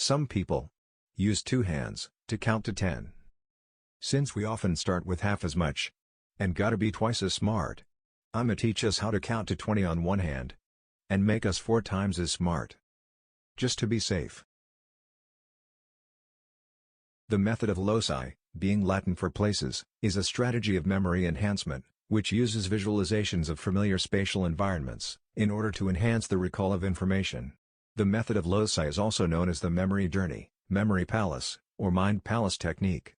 Some people use two hands to count to 10. Since we often start with half as much and gotta be twice as smart, I'ma teach us how to count to 20 on one hand and make us 4 times as smart. Just to be safe. The method of loci, being Latin for places, is a strategy of memory enhancement, which uses visualizations of familiar spatial environments in order to enhance the recall of information. The method of loci is also known as the memory journey, memory palace, or mind palace technique.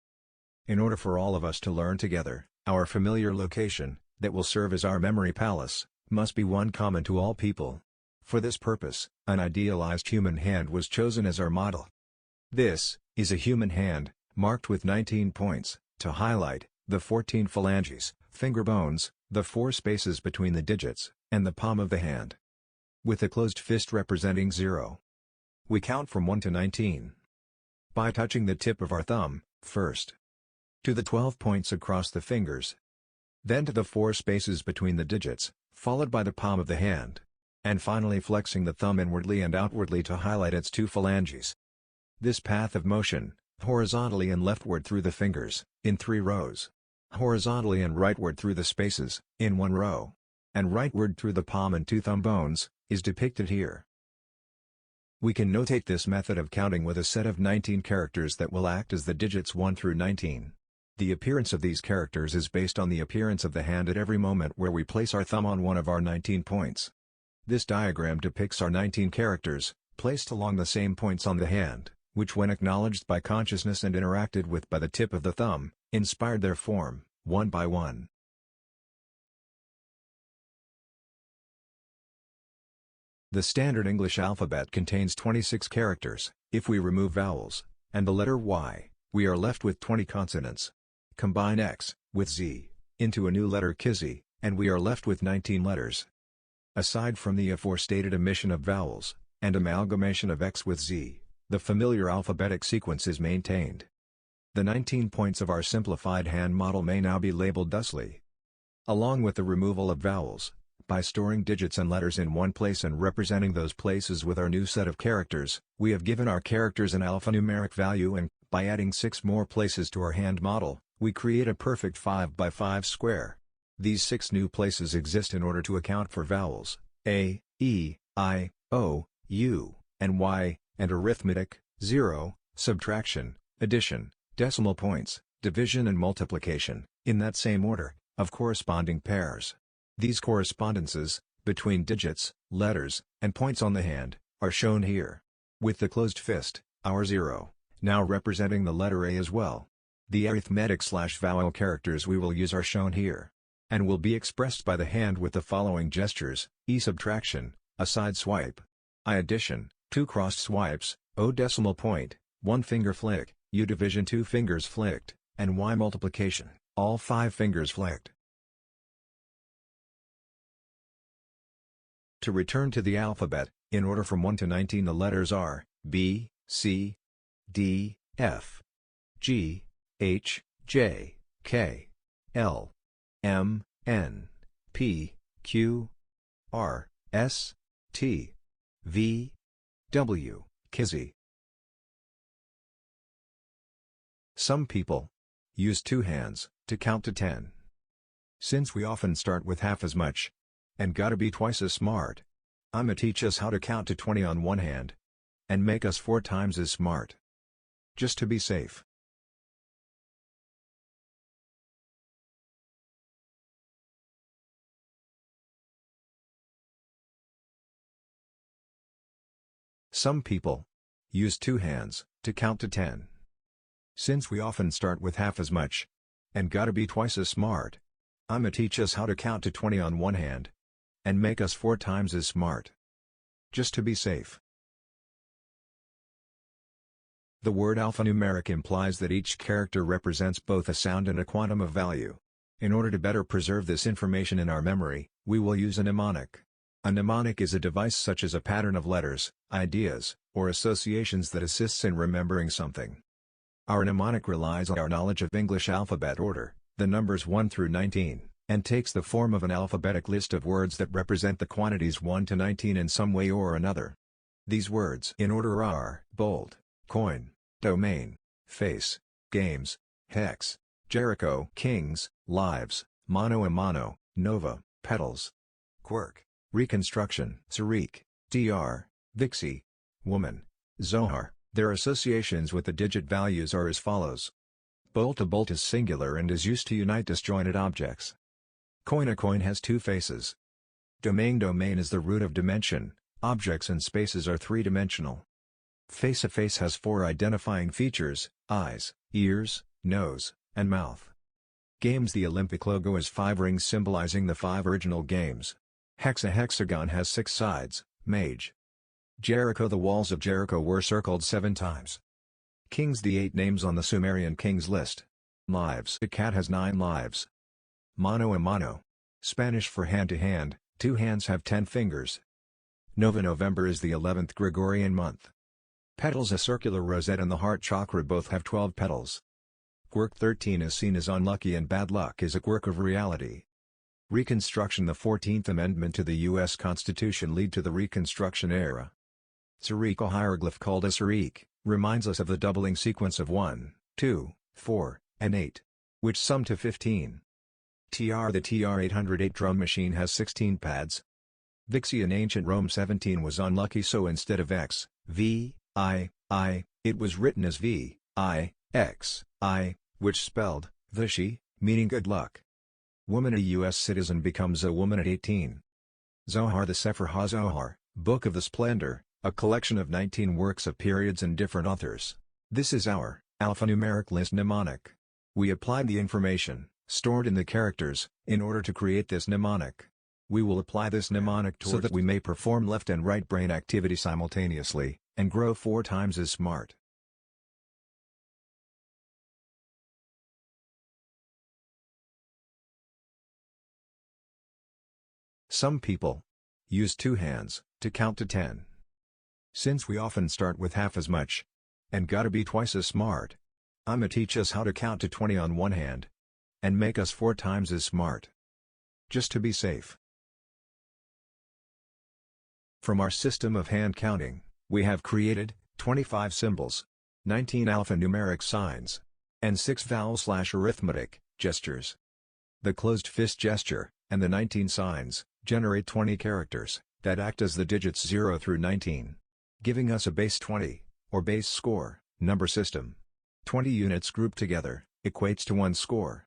In order for all of us to learn together, our familiar location, that will serve as our memory palace, must be one common to all people. For this purpose, an idealized human hand was chosen as our model. This is a human hand, marked with 19 points, to highlight the 14 phalanges, finger bones, the 4 spaces between the digits, and the palm of the hand, with a closed fist representing 0. We count from 1 to 19 by touching the tip of our thumb, first to the 12 points across the fingers, then to the 4 spaces between the digits, followed by the palm of the hand, and finally flexing the thumb inwardly and outwardly to highlight its 2 phalanges. This path of motion, horizontally and leftward through the fingers, in 3 rows, horizontally and rightward through the spaces, in 1 row, and rightward through the palm and 2 thumb bones, is depicted here. We can notate this method of counting with a set of 19 characters that will act as the digits 1 through 19. The appearance of these characters is based on the appearance of the hand at every moment where we place our thumb on one of our 19 points. This diagram depicts our 19 characters, placed along the same points on the hand, which when acknowledged by consciousness and interacted with by the tip of the thumb, inspired their form, one by one. The standard English alphabet contains 26 characters. If we remove vowels and the letter Y, we are left with 20 consonants. Combine X with Z into a new letter Kizzy, and we are left with 19 letters. Aside from the aforestated omission of vowels and amalgamation of X with Z, the familiar alphabetic sequence is maintained. The 19 points of our simplified hand model may now be labeled thusly. Along with the removal of vowels, by storing digits and letters in one place and representing those places with our new set of characters, we have given our characters an alphanumeric value, and, by adding 6 more places to our hand model, we create a perfect 5 by 5 square. These 6 new places exist in order to account for vowels, A, E, I, O, U, and Y, and arithmetic, 0, subtraction, addition, decimal points, division and multiplication, in that same order, of corresponding pairs. These correspondences, between digits, letters, and points on the hand, are shown here. With the closed fist, our 0, now representing the letter A as well. The arithmetic/vowel characters we will use are shown here, and will be expressed by the hand with the following gestures: E subtraction, a side swipe; I addition, 2 crossed swipes; O decimal point, 1 finger flick; U division, 2 fingers flicked; and Y multiplication, all 5 fingers flicked. To return to the alphabet, in order from 1 to 19 the letters are B, C, D, F, G, H, J, K, L, M, N, P, Q, R, S, T, V, W, Kizzy. Some people use two hands to count to 10. Since we often start with half as much and gotta be twice as smart, I'ma teach us how to count to 20 on one hand and make us 4 times as smart. Just to be safe. Some people use two hands to count to 10. Since we often start with half as much and gotta be twice as smart, I'ma teach us how to count to 20 on one hand and make us 4 times as smart. Just to be safe. The word alphanumeric implies that each character represents both a sound and a quantum of value. In order to better preserve this information in our memory, we will use a mnemonic. A mnemonic is a device such as a pattern of letters, ideas, or associations that assists in remembering something. Our mnemonic relies on our knowledge of English alphabet order, the numbers 1 through 19, and takes the form of an alphabetic list of words that represent the quantities 1 to 19 in some way or another. These words in order are bold, coin, domain, face, games, hex, Jericho, kings, lives, mono a mono, nova, petals, quirk, reconstruction, Tariq, dr, Vixie, woman, Zohar. Their associations with the digit values are as follows. Bolt. A bolt is singular and is used to unite disjointed objects. Coin. A coin has two faces. Domain. Domain is the root of dimension. Objects and spaces are three-dimensional. Face. A face has four identifying features: eyes, ears, nose, and mouth. Games. The Olympic logo is 5 rings symbolizing the 5 original games. Hex. A hexagon has 6 sides, mage. Jericho. The walls of Jericho were circled 7 times. Kings. The 8 names on the Sumerian kings list. Lives. A cat has 9 lives. Mono a mono. Spanish for hand to hand, 2 hands have 10 fingers. Nova. November is the 11th Gregorian month. Petals. A circular rosette and the heart chakra both have 12 petals. Quirk. 13 is seen as unlucky and bad luck is a quirk of reality. Reconstruction. The 14th Amendment to the U.S. Constitution led to the Reconstruction era. Tariq. A hieroglyph called a Tariq, reminds us of the doubling sequence of 1, 2, 4, and 8, which sum to 15. TR. The TR-808 drum machine has 16 pads. Vixie. In ancient Rome 17 was unlucky, so instead of X, V, I, it was written as V, I, X, I, which spelled, Vishi, meaning good luck. Woman. A U.S. citizen becomes a woman at 18. Zohar. The Sefer HaZohar, Book of the Splendor, a collection of 19 works of periods and different authors. This is our alphanumeric list mnemonic. We applied the information, stored in the characters, in order to create this mnemonic. We will apply this mnemonic so that we may perform left and right brain activity simultaneously, and grow 4 times as smart. Some people use 2 hands to count to 10. Since we often start with half as much, and gotta be twice as smart, I'ma teach us how to count to 20 on one hand, and make us 4 times as smart. Just to be safe. From our system of hand counting, we have created 25 symbols, 19 alphanumeric signs, and 6 vowel/arithmetic gestures. The closed fist gesture, and the 19 signs, generate 20 characters, that act as the digits 0 through 19. Giving us a base 20, or base score, number system. 20 units grouped together, equates to 1 score.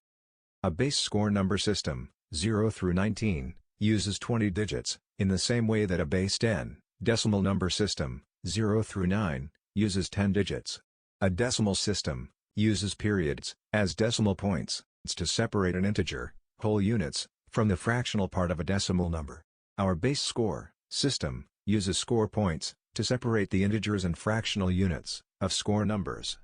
A base score number system, 0 through 19, uses 20 digits, in the same way that a base 10, decimal number system, 0 through 9, uses 10 digits. A decimal system, uses periods, as decimal points, to separate an integer, whole units, from the fractional part of a decimal number. Our base score system uses score points to separate the integers and fractional units of score numbers.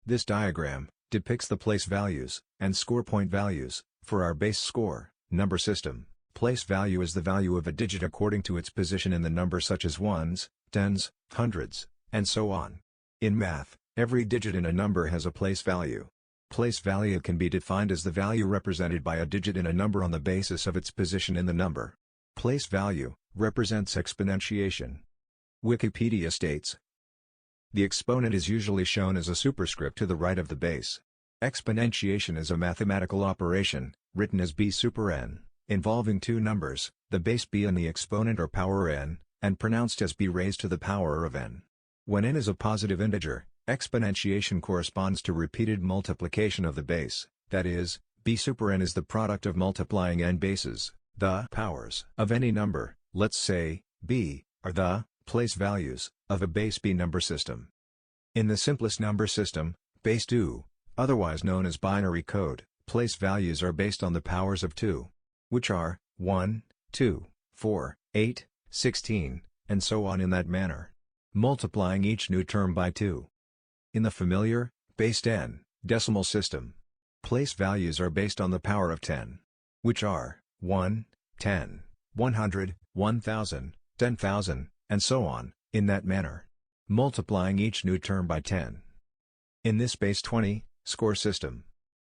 This diagram depicts the place values and score point values for our base score number system. Place value is the value of a digit according to its position in the number, such as ones, tens, hundreds, and so on. In math, every digit in a number has a place value. Place value can be defined as the value represented by a digit in a number on the basis of its position in the number. Place value represents exponentiation. Wikipedia states, the exponent is usually shown as a superscript to the right of the base. Exponentiation is a mathematical operation, written as b super n, involving 2 numbers, the base b and the exponent or power n, and pronounced as b raised to the power of n. When n is a positive integer, exponentiation corresponds to repeated multiplication of the base, that is, b super n is the product of multiplying n bases, the powers of any number. Let's say, b, are the place values of a base b number system. In the simplest number system, base 2, otherwise known as binary code, place values are based on the powers of 2, which are 1, 2, 4, 8, 16, and so on in that manner, multiplying each new term by 2. In the familiar, base 10, decimal system, place values are based on the power of 10, which are 1, 10, 100, 1000, 10,000, and so on, in that manner, multiplying each new term by 10. In this base 20, score system,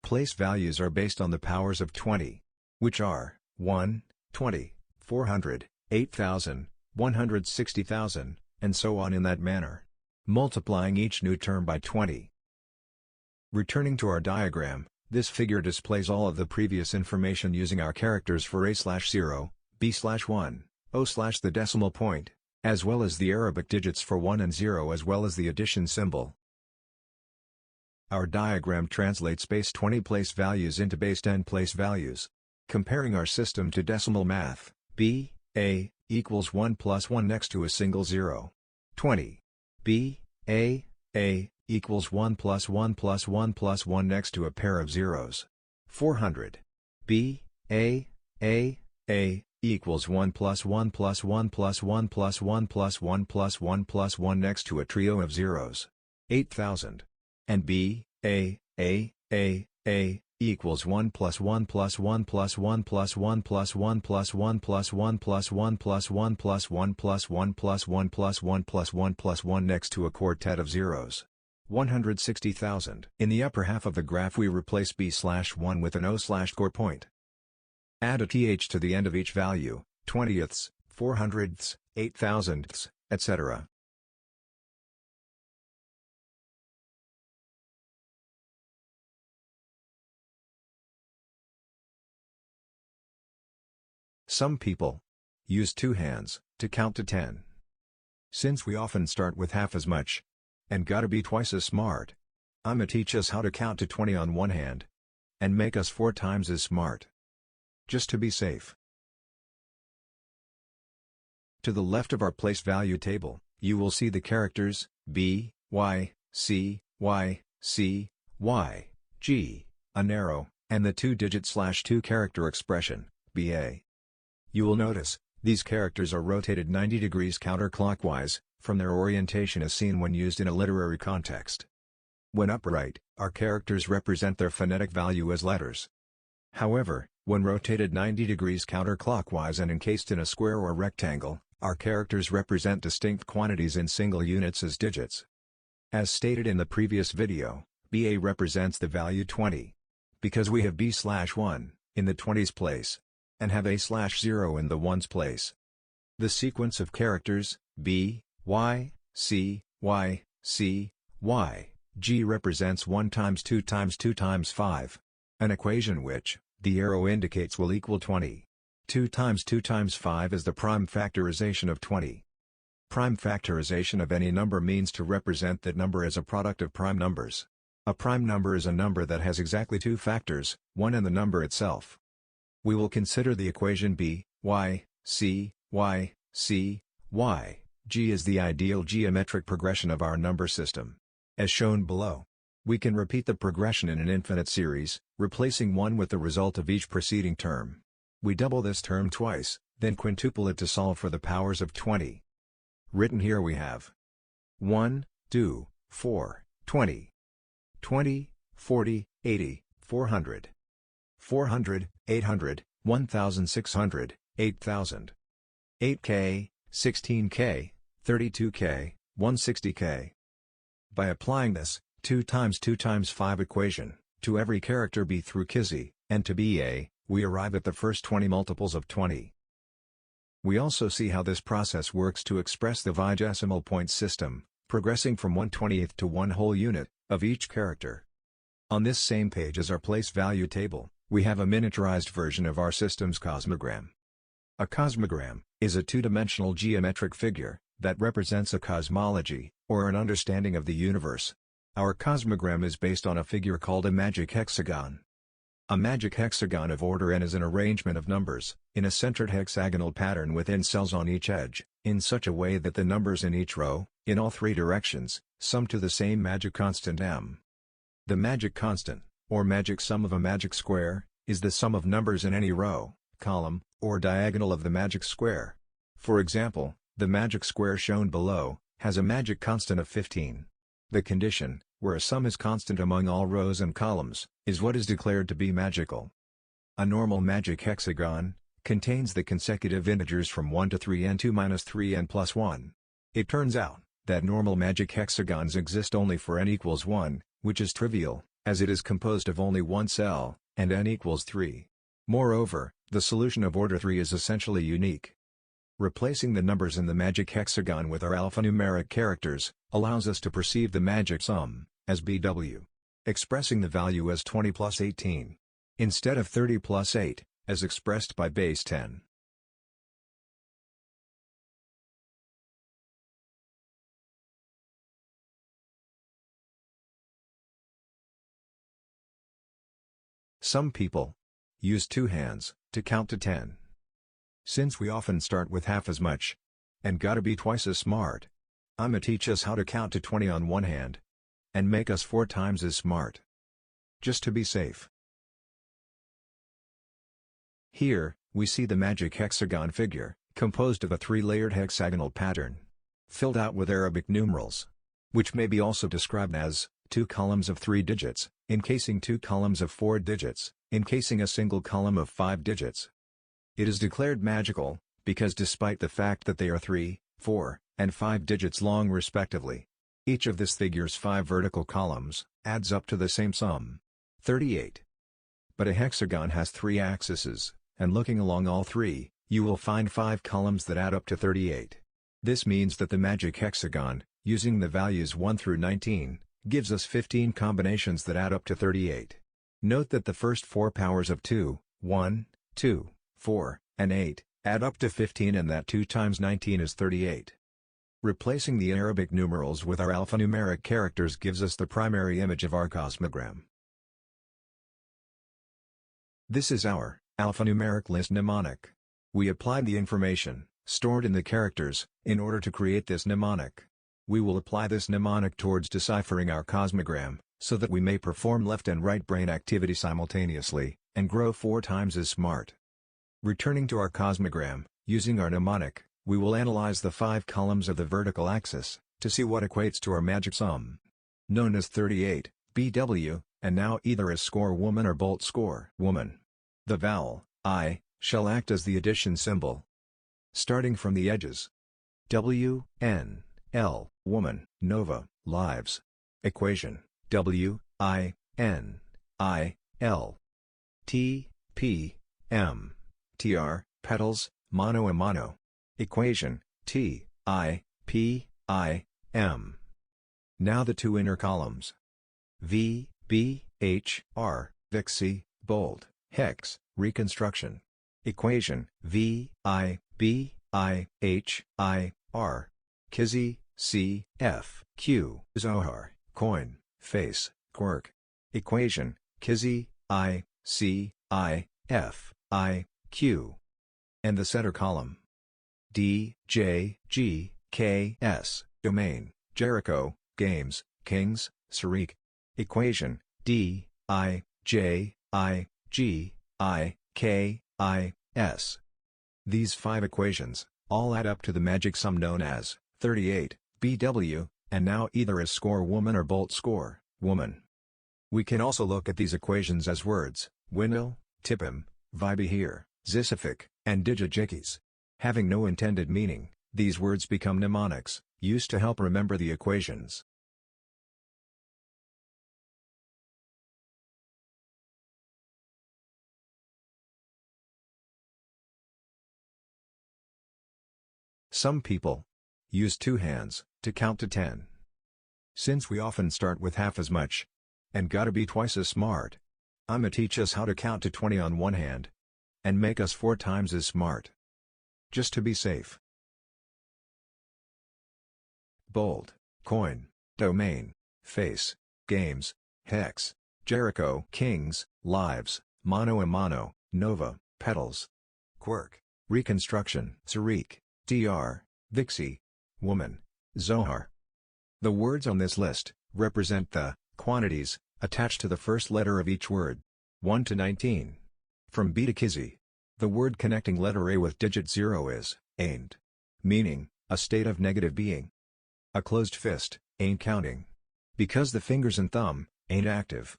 place values are based on the powers of 20, which are 1, 20, 400, 8,000, 160,000, and so on in that manner, multiplying each new term by 20. Returning to our diagram, this figure displays all of the previous information using our characters for A/0, B/1, O/ the decimal point, as well as the Arabic digits for 1 and 0 as well as the addition symbol. Our diagram translates base 20 place values into base 10 place values. Comparing our system to decimal math, B, A, equals 1 plus 1 next to a single 0. 20. B, A, equals 1 plus 1 plus 1 plus 1 next to a pair of zeros. 400. B, A, equals 1 plus 1 plus 1 plus 1 plus 1 plus 1 plus 1 plus 1 next to a trio of zeros. 8,000. And B, A, equals 1 plus 1 plus 1 plus 1 plus 1 plus 1 plus 1 plus 1 plus 1 plus 1 plus 1 plus 1 plus 1 plus 1 plus 1 plus 1 next to a quartet of zeros. 160,000. In the upper half of the graph we replace B/1 with an O/core point. Add a th to the end of each value, 20ths, 400ths, 8,000ths, etc. Some people use two hands to count to 10. Since we often start with half as much, and gotta be twice as smart, I'ma teach us how to count to 20 on one hand, and make us 4 times as smart. Just to be safe. To the left of our place value table, you will see the characters B, Y, C, Y, C, Y, G, an arrow, and the 2-digit /2 character expression, BA. You will notice, these characters are rotated 90 degrees counterclockwise, from their orientation as seen when used in a literary context. When upright, our characters represent their phonetic value as letters. However, when rotated 90 degrees counterclockwise and encased in a square or rectangle, our characters represent distinct quantities in single units as digits. As stated in the previous video, BA represents the value 20. Because we have B/1 in the 20s place, and have A/0 in the 1s place. The sequence of characters, B, Y, C, Y, C, Y, G represents 1 times 2 times 2 times 5. An equation which, the arrow indicates will equal 20. 2 times 2 times 5 is the prime factorization of 20. Prime factorization of any number means to represent that number as a product of prime numbers. A prime number is a number that has exactly 2 factors, 1 and the number itself. We will consider the equation B, Y, C, Y, C, Y, G as the ideal geometric progression of our number system. As shown below. We can repeat the progression in an infinite series, replacing 1 with the result of each preceding term. We double this term twice, then quintuple it to solve for the powers of 20. Written here we have 1, 2, 4, 20. 20, 40, 80, 400. 400, 800, 1600, 8000. 8K, 16K, 32K, 160K. By applying this 2 times 2 times 5 equation to every character B through Kizzy, and to BA, we arrive at the first 20 multiples of 20. We also see how this process works to express the vigesimal point system, progressing from 1/20th to 1 whole unit, of each character. On this same page as our place value table, we have a miniaturized version of our system's cosmogram. A cosmogram is a two-dimensional geometric figure that represents a cosmology, or an understanding of the universe. Our cosmogram is based on a figure called a magic hexagon. A magic hexagon of order n is an arrangement of numbers, in a centered hexagonal pattern within cells on each edge, in such a way that the numbers in each row, in all 3 directions, sum to the same magic constant m. The magic constant, or magic sum of a magic square, is the sum of numbers in any row, column, or diagonal of the magic square. For example, the magic square shown below, has a magic constant of 15. The condition, where a sum is constant among all rows and columns, is what is declared to be magical. A normal magic hexagon contains the consecutive integers from 1 to 3n to -3n plus 1. It turns out that normal magic hexagons exist only for n equals 1, which is trivial, as it is composed of only one cell, and n equals 3. Moreover, the solution of order 3 is essentially unique. Replacing the numbers in the magic hexagon with our alphanumeric characters allows us to perceive the magic sum as BW, expressing the value as 20 plus 18, instead of 30 plus 8, as expressed by base 10. Some people use two hands to count to 10. Since we often start with half as much and gotta be twice as smart, I'ma teach us how to count to 20 on one hand and make us 4 times as smart, just to be safe. Here, we see the magic hexagon figure, composed of a 3-layered hexagonal pattern, filled out with Arabic numerals, which may be also described as 2 columns of 3 digits, encasing 2 columns of 4 digits, encasing a single column of 5 digits. It is declared magical, because despite the fact that they are 3, 4, and 5 digits long respectively, each of this figure's 5 vertical columns adds up to the same sum, 38. But a hexagon has 3 axes, and looking along all 3, you will find 5 columns that add up to 38. This means that the magic hexagon, using the values 1 through 19, gives us 15 combinations that add up to 38. Note that the first 4 powers of 2, 1, 2, 4, and 8, add up to 15 and that 2 times 19 is 38. Replacing the Arabic numerals with our alphanumeric characters gives us the primary image of our cosmogram. This is our alphanumeric list mnemonic. We applied the information stored in the characters in order to create this mnemonic. We will apply this mnemonic towards deciphering our cosmogram, so that we may perform left and right brain activity simultaneously, and grow 4 times as smart. Returning to our cosmogram, using our mnemonic, we will analyze the 5 columns of the vertical axis, to see what equates to our magic sum, known as 38, BW, and now either as score woman or bolt score woman. The vowel, I, shall act as the addition symbol. Starting from the edges. W, N, L, woman, nova, lives. Equation, W, I, N, I, L. T, P, M. TR, petals, mono and mono. Equation, T, I, P, I, M. Now the 2 inner columns. V, B, H, R, Vixie, bold, hex, reconstruction. Equation, V, I, B, I, H, I, R. Kizzy, C, F, Q, Zohar, coin, face, quirk. Equation, Kizzy, I, C, I, F, I, Q. And the center column. D, J, G, K, S, domain, Jericho, games, kings, Sarik. Equation, D, I, J, I, G, I, K, I, S. These 5 equations all add up to the magic sum known as 38, BW, and now either as score woman or bolt score woman. We can also look at these equations as words, windmill, tipim, vibe here, zisific, and digijikis. Having no intended meaning, these words become mnemonics, used to help remember the equations. Some people use 2 hands to count to 10. Since we often start with half as much and gotta be twice as smart, I'ma teach us how to count to 20 on one hand and make us 4 times as smart, just to be safe. Bold, coin, domain, face, games, hex, Jericho, kings, lives, mono and mono, nova, petals, quirk, reconstruction, Sarik, Dr, Vixie, woman, Zohar. The words on this list represent the quantities attached to the first letter of each word, 1 to 19. From B to Kizzy, the word connecting letter A with digit 0 is ain't, meaning a state of negative being. A closed fist ain't counting, because the fingers and thumb ain't active.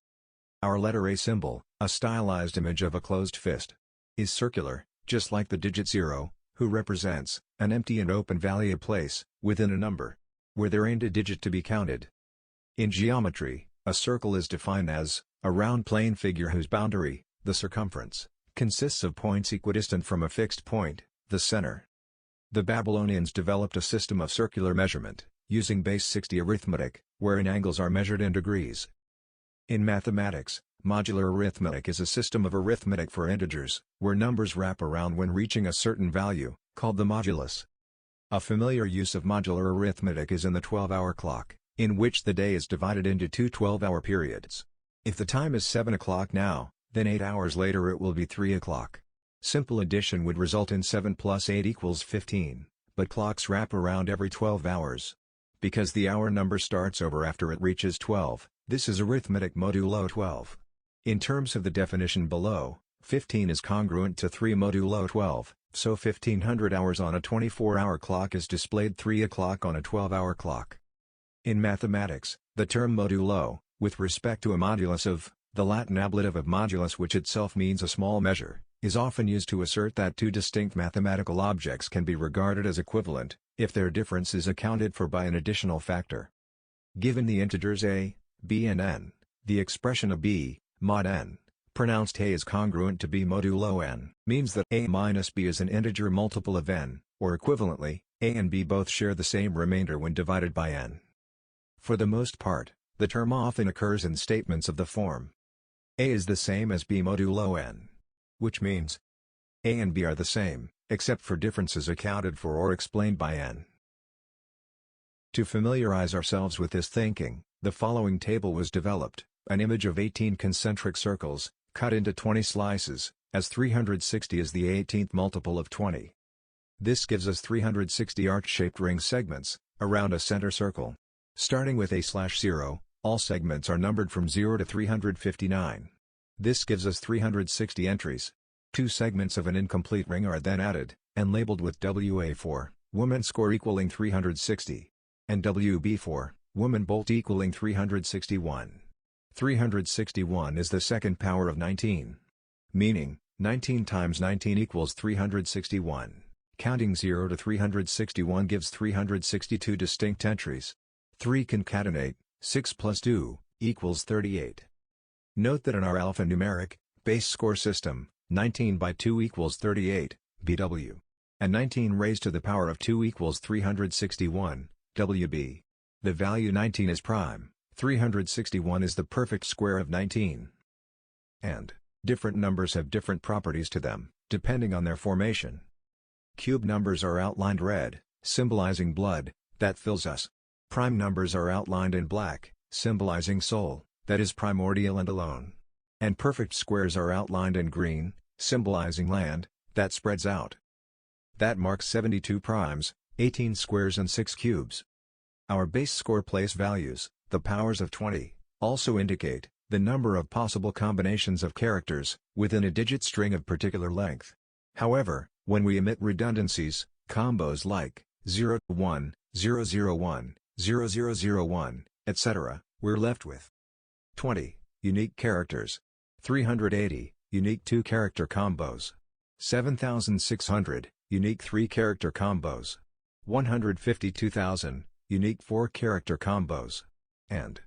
Our letter A symbol, a stylized image of a closed fist, is circular, just like the digit 0, who represents an empty and open valley, a place within a number where there ain't a digit to be counted. In geometry, a circle is defined as a round plane figure whose boundary, the circumference, consists of points equidistant from a fixed point, the center. The Babylonians developed a system of circular measurement, using base 60 arithmetic, wherein angles are measured in degrees. In mathematics, modular arithmetic is a system of arithmetic for integers, where numbers wrap around when reaching a certain value, called the modulus. A familiar use of modular arithmetic is in the 12-hour clock, in which the day is divided into two 12-hour periods. If the time is 7 o'clock now, then 8 hours later it will be 3 o'clock. Simple addition would result in 7 plus 8 equals 15, but clocks wrap around every 12 hours. Because the hour number starts over after it reaches 12, this is arithmetic modulo 12. In terms of the definition below, 15 is congruent to 3 modulo 12, so 1500 hours on a 24-hour clock is displayed 3 o'clock on a 12-hour clock. In mathematics, the term modulo, with respect to a modulus of, the Latin ablative of modulus which itself means a small measure, is often used to assert that two distinct mathematical objects can be regarded as equivalent, if their difference is accounted for by an additional factor. Given the integers a, b and n, the expression of b, mod n, pronounced a is congruent to b modulo n, means that a minus b is an integer multiple of n, or equivalently, a and b both share the same remainder when divided by n. For the most part, the term often occurs in statements of the form a is the same as b modulo n, which means a and b are the same, except for differences accounted for or explained by n. To familiarize ourselves with this thinking, the following table was developed: an image of 18 concentric circles, cut into 20 slices, as 360 is the 18th multiple of 20. This gives us 360 arch-shaped ring segments, around a center circle. Starting with a/0, all segments are numbered from 0 to 359. This gives us 360 entries. Two segments of an incomplete ring are then added, and labeled with WA4, woman score equaling 360, and WB4, woman bolt equaling 361. 361 is the second power of 19. Meaning, 19 times 19 equals 361. Counting 0 to 361 gives 362 distinct entries. 3 concatenate, 6 plus 2, equals 38. Note that in our alphanumeric, base score system, 19 by 2 equals 38, BW. And 19 raised to the power of 2 equals 361, WB. The value 19 is prime, 361 is the perfect square of 19. And, different numbers have different properties to them, depending on their formation. Cube numbers are outlined red, symbolizing blood, that fills us. Prime numbers are outlined in black, symbolizing soul, that is primordial and alone. And perfect squares are outlined in green, symbolizing land, that spreads out. That marks 72 primes, 18 squares and 6 cubes. Our base score place values, the powers of 20, also indicate the number of possible combinations of characters within a digit string of particular length. However, when we omit redundancies, combos like 0, 1, 0, 0, 1, 0, 0, 0, 1, etc., we're left with 20 unique characters, 380 unique 2-character combos, 7,600 unique 3-character combos, 152,000 unique 4-character combos, and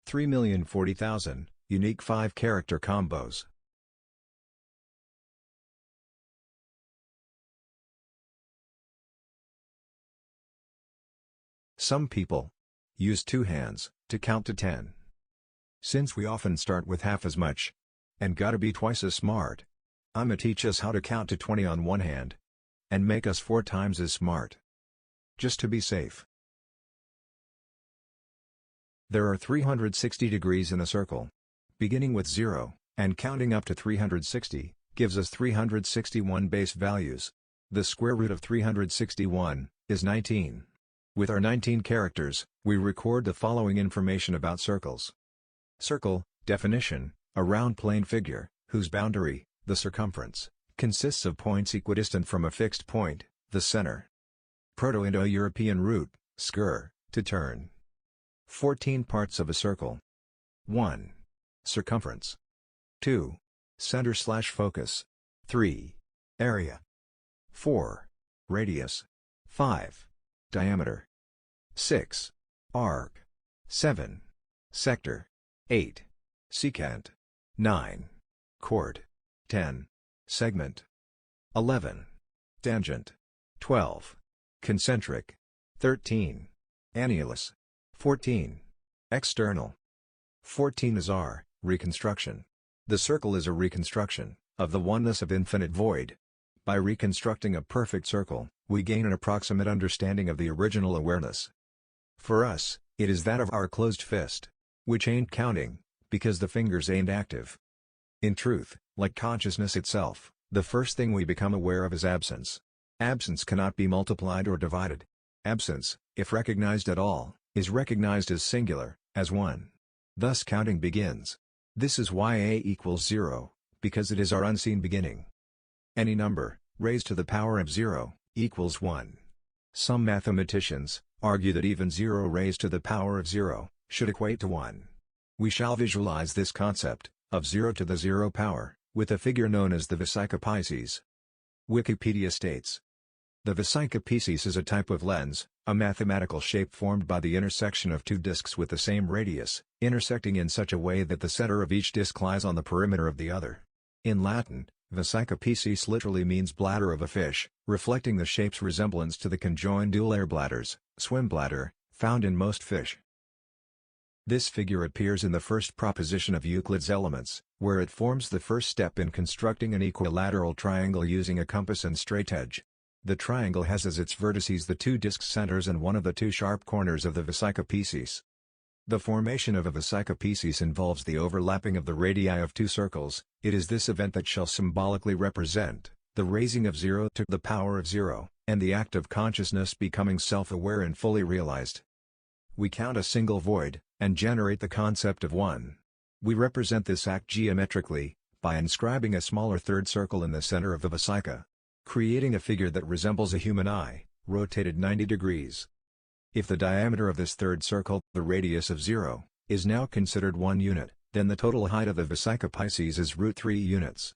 3,040,000 unique 5-character combos. Some people use 2 hands to count to 10. Since we often start with half as much, and gotta be twice as smart, I'ma teach us how to count to 20 on one hand, and make us 4 times as smart. Just to be safe. There are 360 degrees in a circle. Beginning with 0, and counting up to 360, gives us 361 base values. The square root of 361 is 19. With our 19 characters, we record the following information about circles. Circle, definition, a round plane figure, whose boundary, the circumference, consists of points equidistant from a fixed point, the center. Proto-Indo-European root, skr, to turn. 14 parts of a circle. 1. Circumference. 2. Center/focus. 3. Area. 4. Radius. 5. Diameter. 6. Arc. 7. Sector. 8. Secant. 9. Chord. 10. Segment. 11. Tangent. 12. Concentric. 13. Annulus. 14. External. 14 is R, reconstruction. The circle is a reconstruction of the oneness of infinite void. By reconstructing a perfect circle, we gain an approximate understanding of the original awareness. For us, it is that of our closed fist, which ain't counting, because the fingers ain't active. In truth, like consciousness itself, the first thing we become aware of is absence. Absence cannot be multiplied or divided. Absence, if recognized at all, is recognized as singular, as one. Thus counting begins. This is why A equals 0, because it is our unseen beginning. Any number, raised to the power of 0, equals 1. Some mathematicians argue that even 0 raised to the power of 0 should equate to 1. We shall visualize this concept of 0 to the 0 power with a figure known as the Vesica Pisces. Wikipedia states, the Vesica Pisces is a type of lens, a mathematical shape formed by the intersection of two disks with the same radius, intersecting in such a way that the center of each disk lies on the perimeter of the other. In Latin, Vesica Pisces literally means bladder of a fish, reflecting the shape's resemblance to the conjoined dual air bladders, swim bladder, found in most fish. This figure appears in the first proposition of Euclid's Elements, where it forms the first step in constructing an equilateral triangle using a compass and straightedge. The triangle has as its vertices the two disk centers and one of the two sharp corners of the Vesica Pisces. The formation of a Vesica Pisces involves the overlapping of the radii of two circles. It is this event that shall symbolically represent the raising of 0 to the power of 0, and the act of consciousness becoming self-aware and fully realized. We count a single void, and generate the concept of 1. We represent this act geometrically, by inscribing a smaller third circle in the center of the Vesica, creating a figure that resembles a human eye, rotated 90 degrees. If the diameter of this third circle, the radius of 0, is now considered 1 unit, then the total height of the Vesica Pisces is √3 units.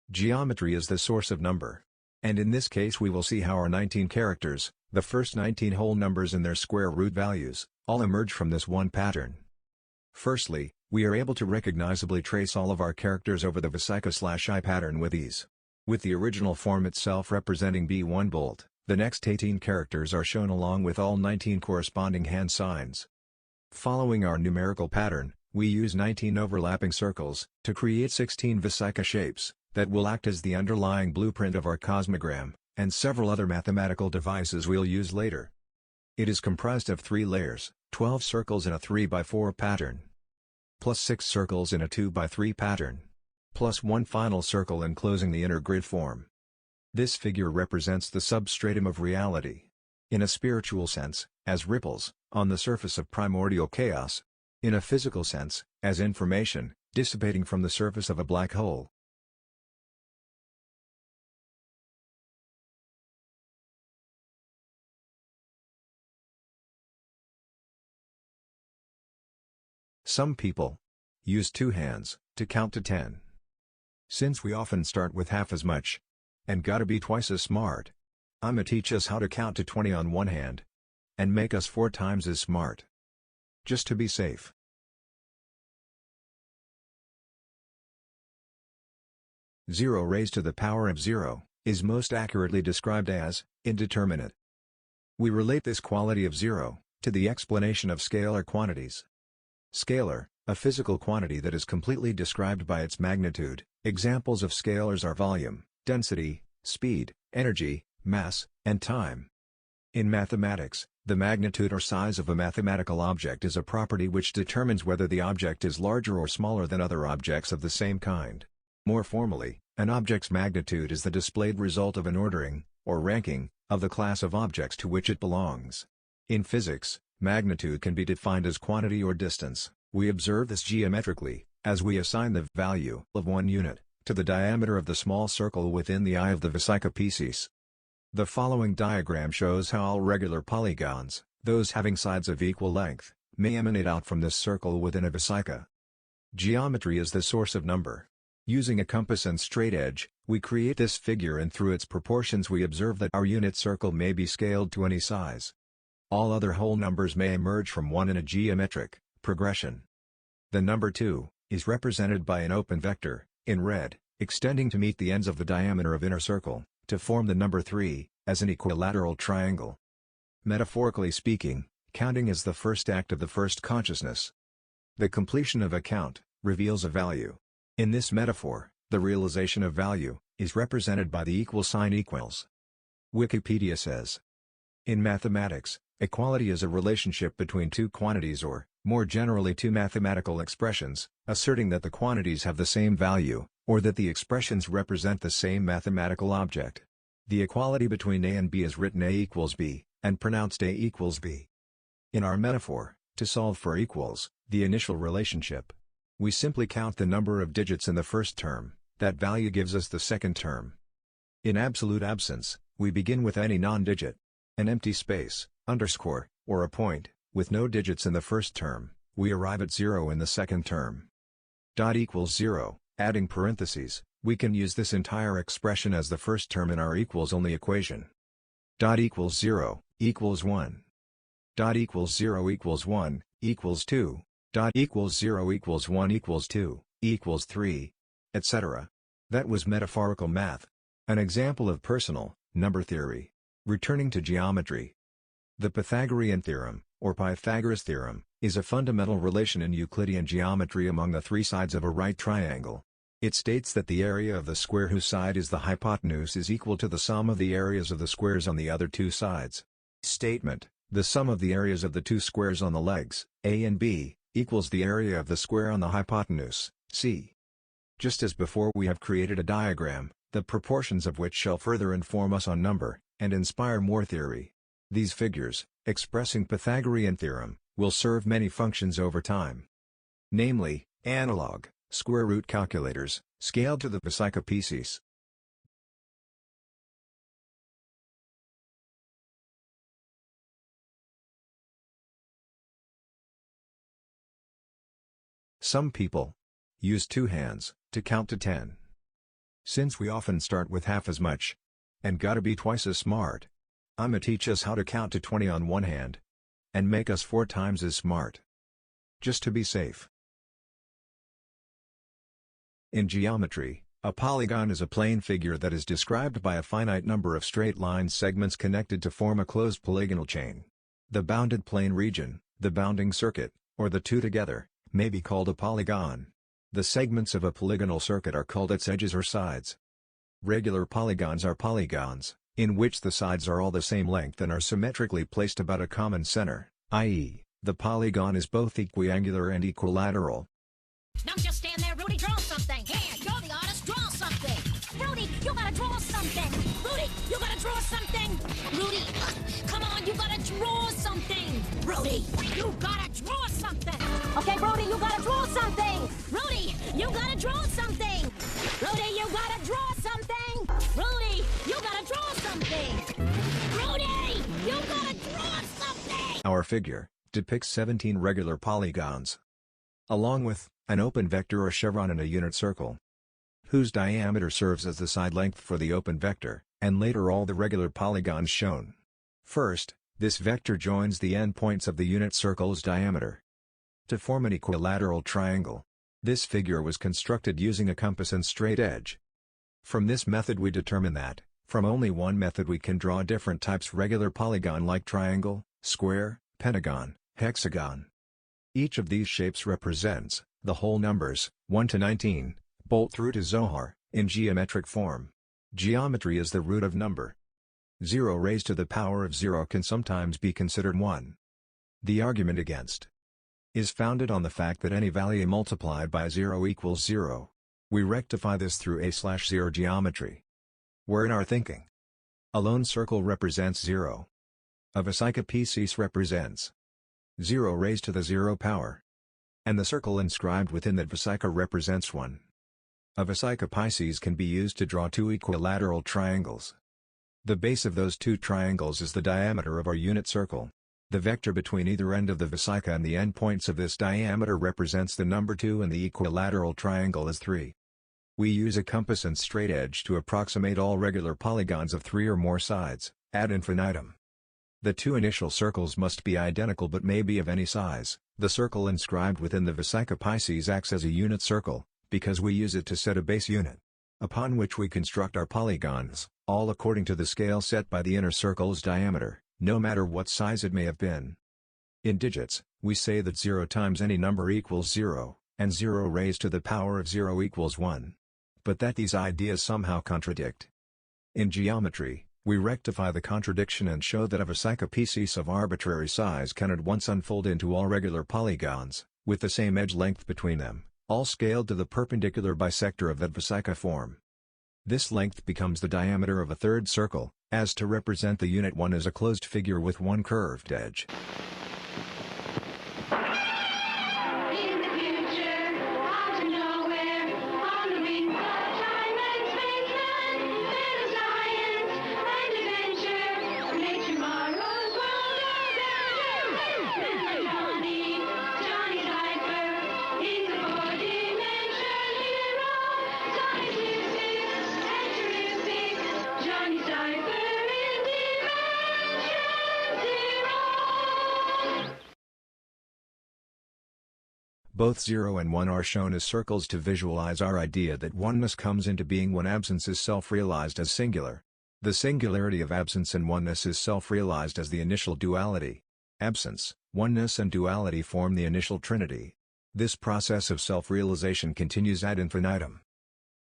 Geometry is the source of number. And in this case we will see how our 19 characters, the first 19 whole numbers and their square root values, all emerge from this one pattern. Firstly, we are able to recognizably trace all of our characters over the Vesica/I pattern with ease. With the original form itself representing B1 bolt, the next 18 characters are shown along with all 19 corresponding hand signs. Following our numerical pattern, we use 19 overlapping circles to create 16 Vesica shapes that will act as the underlying blueprint of our cosmogram, and several other mathematical devices we'll use later. It is comprised of 3 layers, 12 circles in a 3x4 pattern, plus 6 circles in a 2x3 pattern, plus 1 final circle enclosing the inner grid form. This figure represents the substratum of reality. In a spiritual sense, as ripples, on the surface of primordial chaos. In a physical sense, as information, dissipating from the surface of a black hole. Some people use 2 hands to count to 10. Since we often start with half as much, and gotta be twice as smart, I'ma teach us how to count to 20 on one hand, and make us 4 times as smart. Just to be safe. Zero raised to the power of 0 is most accurately described as indeterminate. We relate this quality of 0 to the explanation of scalar quantities. Scalar, a physical quantity that is completely described by its magnitude. Examples of scalars are volume, density, speed, energy, mass, and time. In mathematics, the magnitude or size of a mathematical object is a property which determines whether the object is larger or smaller than other objects of the same kind. More formally, an object's magnitude is the displayed result of an ordering, or ranking, of the class of objects to which it belongs. In physics, magnitude can be defined as quantity or distance. We observe this geometrically, as we assign the value of 1 unit to the diameter of the small circle within the eye of the Vesica Pisces. The following diagram shows how all regular polygons, those having sides of equal length, may emanate out from this circle within a Vesica. Geometry is the source of number. Using a compass and straightedge, we create this figure, and through its proportions we observe that our unit circle may be scaled to any size. All other whole numbers may emerge from 1 in a geometric progression. The number 2 is represented by an open vector, in red, extending to meet the ends of the diameter of inner circle, to form the number 3, as an equilateral triangle. Metaphorically speaking, counting is the first act of the first consciousness. The completion of a count reveals a value. In this metaphor, the realization of value is represented by the equal sign equals. Wikipedia says, in mathematics, equality is a relationship between two quantities or, more generally, two mathematical expressions, asserting that the quantities have the same value, or that the expressions represent the same mathematical object. The equality between A and B is written A equals B, and pronounced A equals B. In our metaphor, to solve for equals, the initial relationship, we simply count the number of digits in the first term. That value gives us the second term. In absolute absence, we begin with any non-digit, an empty space, underscore, or a point, with no digits in the first term. We arrive at 0 in the second term. Dot equals 0, adding parentheses, we can use this entire expression as the first term in our equals-only equation. Dot equals 0, equals 1. Dot equals 0 equals 1, equals 2. Dot equals 0 equals 1 equals 2, equals 3, etc. That was metaphorical math. An example of personal, number theory. Returning to geometry. The Pythagorean theorem, or Pythagoras theorem, is a fundamental relation in Euclidean geometry among the three sides of a right triangle. It states that the area of the square whose side is the hypotenuse is equal to the sum of the areas of the squares on the other two sides. Statement: the sum of the areas of the two squares on the legs, A and B, equals the area of the square on the hypotenuse, C. Just as before, we have created a diagram, the proportions of which shall further inform us on number, and inspire more theory. These figures, expressing Pythagorean theorem, will serve many functions over time. Namely, analog, square root calculators, scaled to the Psychopeces. Some people use two hands to count to 10. Since we often start with half as much, and gotta be twice as smart, I'ma teach us how to count to 20 on one hand, and make us 4 times as smart. Just to be safe. In geometry, a polygon is a plane figure that is described by a finite number of straight line segments connected to form a closed polygonal chain. The bounded plane region, the bounding circuit, or the two together, may be called a polygon. The segments of a polygonal circuit are called its edges or sides. Regular polygons are polygons, in which the sides are all the same length and are symmetrically placed about a common center, i.e., the polygon is both equiangular and equilateral. Don't just stand there, Rudy, draw something! Here, you're the artist, draw something! Rudy, you gotta draw something! Rudy, you gotta draw something! Rudy, come on, you gotta draw something! Rudy, you gotta draw something! Okay, Rudy, you gotta draw something! Rudy, you gotta draw something! Rudy, you gotta draw something! Rudy, you gotta draw something! Rudy, you gotta draw something! Our figure depicts 17 regular polygons, along with an open vector or chevron in a unit circle, whose diameter serves as the side length for the open vector, and later all the regular polygons shown. First, this vector joins the endpoints of the unit circle's diameter to form an equilateral triangle. This figure was constructed using a compass and straight edge. From this method we determine that, from only one method we can draw different types regular polygon like triangle, square, pentagon, hexagon. Each of these shapes represents the whole numbers, 1 to 19, bolt through to Zohar, in geometric form. Geometry is the root of number. 0 raised to the power of 0 can sometimes be considered 1. The argument against is founded on the fact that any value multiplied by 0 equals 0. We rectify this through A/0 geometry. Where in our thinking, a lone circle represents 0. A Psychopeces represents 0 raised to the 0 power. And the circle inscribed within that Psycho represents 1. A Psychopeces can be used to draw two equilateral triangles. The base of those two triangles is the diameter of our unit circle. The vector between either end of the Psycho and the endpoints of this diameter represents the number 2 and the equilateral triangle is 3. We use a compass and straight edge to approximate all regular polygons of 3 or more sides, ad infinitum. The two initial circles must be identical but may be of any size. The circle inscribed within the Psychopeces acts as a unit circle, because we use it to set a base unit. upon which we construct our polygons, all according to the scale set by the inner circle's diameter, no matter what size it may have been. In digits, we say that 0 times any number equals 0, and 0 raised to the power of 0 equals 1. But that these ideas somehow contradict. In geometry, we rectify the contradiction and show that a vertical of arbitrary size can at once unfold into all regular polygons, with the same edge length between them, all scaled to the perpendicular bisector of that vertical form. This length becomes the diameter of a third circle, as to represent the unit 1 as a closed figure with one curved edge. Both 0 and 1 are shown as circles to visualize our idea that oneness comes into being when absence is self-realized as singular. The singularity of absence and oneness is self-realized as the initial duality. Absence, oneness and duality form the initial trinity. This process of self-realization continues ad infinitum.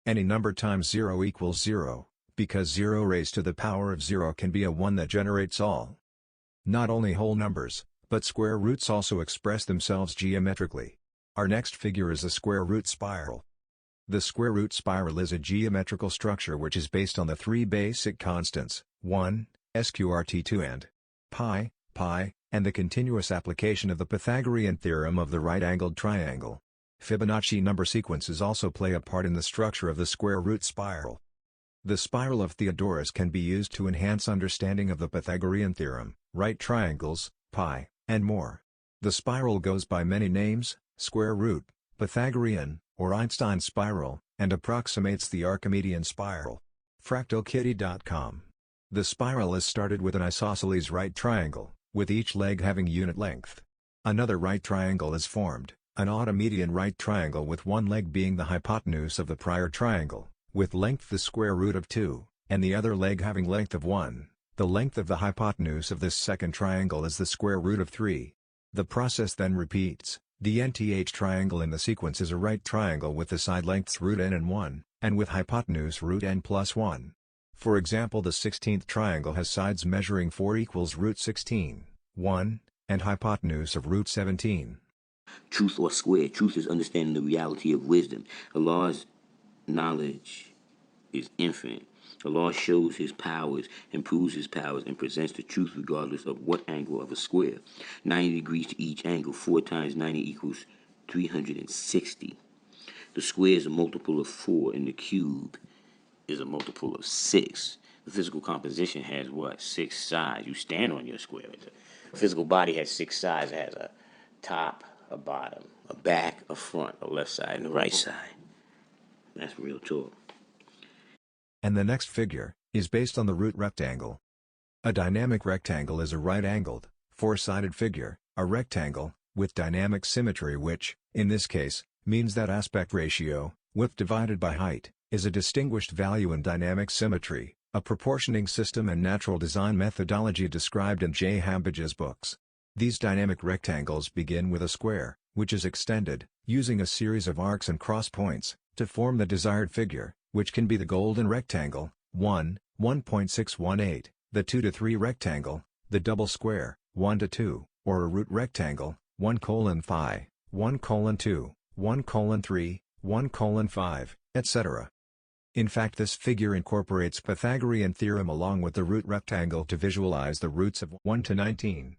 Any number times 0 equals 0, because 0 raised to the power of 0 can be a 1 that generates all. Not only whole numbers, but square roots also express themselves geometrically. Our next figure is a square root spiral. The square root spiral is a geometrical structure which is based on the three basic constants, 1, sqrt2 and pi, and the continuous application of the Pythagorean theorem of the right-angled triangle. Fibonacci number sequences also play a part in the structure of the square root spiral. The spiral of Theodorus can be used to enhance understanding of the Pythagorean theorem, right triangles, pi, and more. The spiral goes by many names: square root, Pythagorean, or Einstein spiral, and approximates the Archimedean spiral. FractalKitty.com. The spiral is started with an isosceles right triangle, with each leg having unit length. Another right triangle is formed, an automedian right triangle with one leg being the hypotenuse of the prior triangle, with length the square root of 2, and the other leg having length of 1. The length of the hypotenuse of this second triangle is the square root of 3. The process then repeats. The nth triangle in the sequence is a right triangle with the side lengths root n and 1, and with hypotenuse root n plus 1. For example, the 16th triangle has sides measuring 4 equals root 16, 1, and hypotenuse of root 17. Truth or square. Truth is understanding the reality of wisdom. Allah's knowledge is infinite. Allah shows his powers and proves his powers and presents the truth regardless of what angle of a square. 90 degrees to each angle. 4 times 90 equals 360. The square is a multiple of 4 and the cube is a multiple of 6. The physical composition has what? 6 sides. You stand on your square. The physical body has 6 sides. It has a top, a bottom, a back, a front, a left side, and a right side. That's real talk. And the next figure is based on the root rectangle. A dynamic rectangle is a right-angled, four-sided figure, a rectangle, with dynamic symmetry which, in this case, means that aspect ratio, width divided by height, is a distinguished value in dynamic symmetry, a proportioning system and natural design methodology described in J. Hambage's books. These dynamic rectangles begin with a square, which is extended, using a series of arcs and cross points, to form the desired figure, which can be the golden rectangle, 1.618, the 2 to 3 rectangle, the double square, 1 to 2, or a root rectangle, 1:5, 1:2, 1:3, 1:5, etc. In fact, this figure incorporates Pythagorean theorem along with the root rectangle to visualize the roots of 1 to 19.